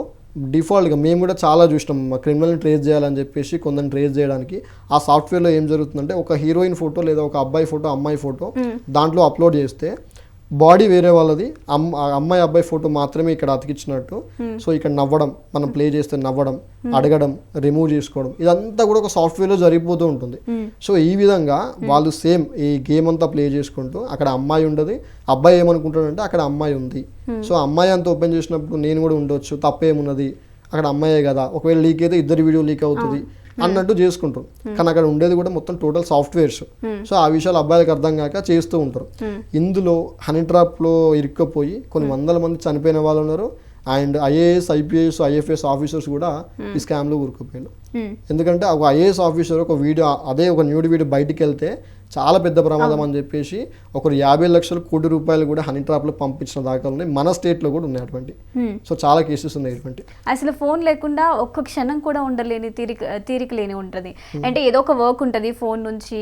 డిఫాల్ట్గా మేము కూడా చాలా చూసినాం, క్రిమినల్ని ట్రేస్ చేయాలని చెప్పేసి కొందరిని ట్రేస్ చేయడానికి ఆ సాఫ్ట్వేర్లో ఏం జరుగుతుందంటే ఒక హీరోయిన్ ఫోటో లేదా ఒక అబ్బాయి ఫోటో, అమ్మాయి ఫోటో దాంట్లో అప్లోడ్ చేస్తే బాడీ వేరే వాళ్ళది, అమ్మాయి అబ్బాయి ఫోటో మాత్రమే ఇక్కడ అతికించినట్టు. సో ఇక్కడ నవ్వడం, మనం ప్లే చేస్తే నవ్వడం, అడగడం, రిమూవ్ చేసుకోవడం, ఇదంతా కూడా ఒక సాఫ్ట్వేర్లో జరిగిపోతూ ఉంటుంది. సో ఈ విధంగా వాళ్ళు సేమ్ ఈ గేమ్ అంతా ప్లే చేసుకుంటూ అక్కడ అమ్మాయి ఉండదు, అబ్బాయి ఏమనుకుంటాడంటే అక్కడ అమ్మాయి ఉంది, సో అమ్మాయి అంతా ఓపెన్ చేసినప్పుడు నేను కూడా ఉండొచ్చు, తప్పేమున్నది, అక్కడ అమ్మాయే కదా, ఒకవేళ లీక్ అయితే ఇద్దరి వీడియో లీక్ అవుతుంది అన్నట్టు చేసుకుంటారు. కానీ అక్కడ ఉండేది కూడా మొత్తం టోటల్ సాఫ్ట్వేర్స్. సో ఆ విషయాలు అబ్బాయిలకు అర్థం కాక చేస్తూ ఉంటారు. ఇందులో హనీ ట్రాప్లో ఇరుక్కపోయి కొన్ని వందల మంది చనిపోయిన వాళ్ళు ఉన్నారు. And IAS, IPS, IFS officers కూడా ఈ స్కామ్లో కూరుకుపోయారు. ఎందుకంటే ఒక ఐఏఎస్ ఆఫీసర్ ఒక వీడియో, అదే ఒక న్యూడ్ వీడియో బయటికి వెళ్తే చాలా పెద్ద ప్రమాదం అని చెప్పేసి ఒకరు 50 లక్షల కోటి రూపాయలు కూడా హనీ ట్రాప్లో పంపించిన దాఖలు ఉన్నాయి. మన స్టేట్లో కూడా ఉన్నాయి అటువంటి. సో చాలా కేసెస్ ఉన్నాయి ఇటువంటి. అసలు ఫోన్ లేకుండా ఒక్క క్షణం కూడా ఉండలేని తీరిక లేని ఉంటుంది. అంటే ఏదో ఒక వర్క్ ఉంటుంది, ఫోన్ నుంచి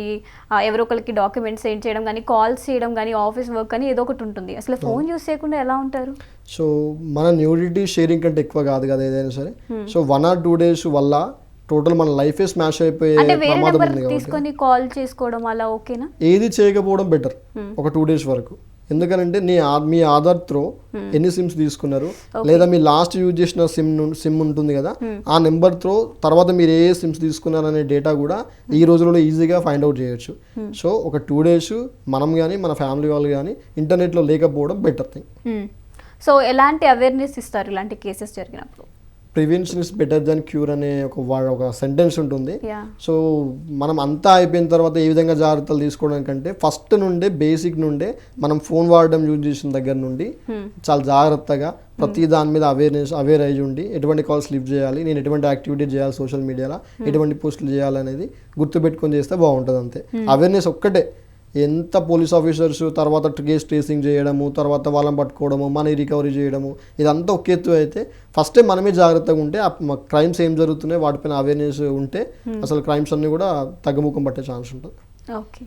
ఎవరో ఒకరికి డాక్యుమెంట్స్ సెండ్ చేయడం కానీ, కాల్స్ చేయడం కానీ, ఆఫీస్ వర్క్ కానీ ఏదో ఒకటి ఉంటుంది. అసలు ఫోన్ యూస్ చేయకుండా ఎలా ఉంటారు? సో మన న్యూడిటీ షేరింగ్ కంటే ఎక్కువ కాదు కదా ఏదైనా సరే. సో 1 or 2 days వల్ల టోటల్ మన లైఫే స్మాష్ అయిపోయే ప్రమాదం ఉంది. తీసుకొని కాల్ చేసుకోవడం అలా ఓకేనా? ఏది చేయకపోవడం బెటర్ ఒక 2 days వరకు. ఎందుకంటే మీ ఆధార్ త్రో ఎన్ని సిమ్స్ తీసుకున్నారు, లేదా మీ లాస్ట్ యూజ్ చేసిన సిమ్ ఉంటుంది కదా, ఆ నెంబర్ త్రో తర్వాత మీరు ఏ సిమ్స్ తీసుకున్నారు అనే డేటా కూడా ఈ రోజులలో ఈజీగా ఫైండ్ అవుట్ చేయొచ్చు. సో ఒక 2 days మనం కానీ మన ఫ్యామిలీ వాళ్ళు కానీ ఇంటర్నెట్లో లేకపోవడం బెటర్ థింగ్. సో ఎలాంటి అవేర్నెస్ ఇస్తారు ఇలాంటి కేసెస్ జరిగినప్పుడు? Prevention is better than cure అనే ఒక సెంటెన్స్ ఉంటుంది. సో మనం అంతా అయిపోయిన తర్వాత ఏ విధంగా జాగ్రత్తలు తీసుకోవడం కంటే ఫస్ట్ నుండే బేసిక్ నుండే మనం ఫోన్ వాడడం యూజ్ చేసిన దగ్గర నుండి చాలా జాగ్రత్తగా ప్రతి దాని మీద అవేర్ అయ్యి ఉండి ఎటువంటి కాల్స్ లిఫ్ట్ చేయాలి, నేను ఎటువంటి యాక్టివిటీ చేయాలి సోషల్ మీడియాలో, ఎటువంటి పోస్టులు చేయాలనేది గుర్తుపెట్టుకొని చేస్తే బాగుంటుంది. అంతే. అవేర్నెస్ ఒక్కటే ఎంత పోలీస్ ఆఫీసర్స్ తర్వాత కేస్ ట్రేసింగ్ చేయడము, తర్వాత వాళ్ళని పట్టుకోవడము, మనీ రికవరీ చేయడము, ఇదంతా ఒక ఎత్తు అయితే ఫస్టే మనమే జాగ్రత్తగా ఉంటే క్రైమ్స్ ఏం జరుగుతున్నాయి వాటిపైన అవేర్నెస్ ఉంటే అసలు క్రైమ్స్ అన్నీ కూడా తగ్గుముఖం పట్టే ఛాన్స్ ఉంటుంది. Okay,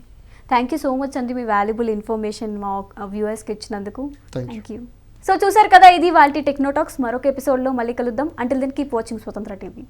thank you so much అండి, మీ వాల్యుబుల్ ఇన్ఫర్మేషన్ మా వ్యూవర్స్కి ఇచ్చినందుకు. Thank you. సో చూసారు కదా, ఇది వాళ్ళ టెక్నోటాక్స్. మరొక ఎపిసోడ్లో మళ్ళీ కలుద్దాం. అంటిల్ దెన్ కీప్ వాచింగ్ స్వతంత్ర టీవీ.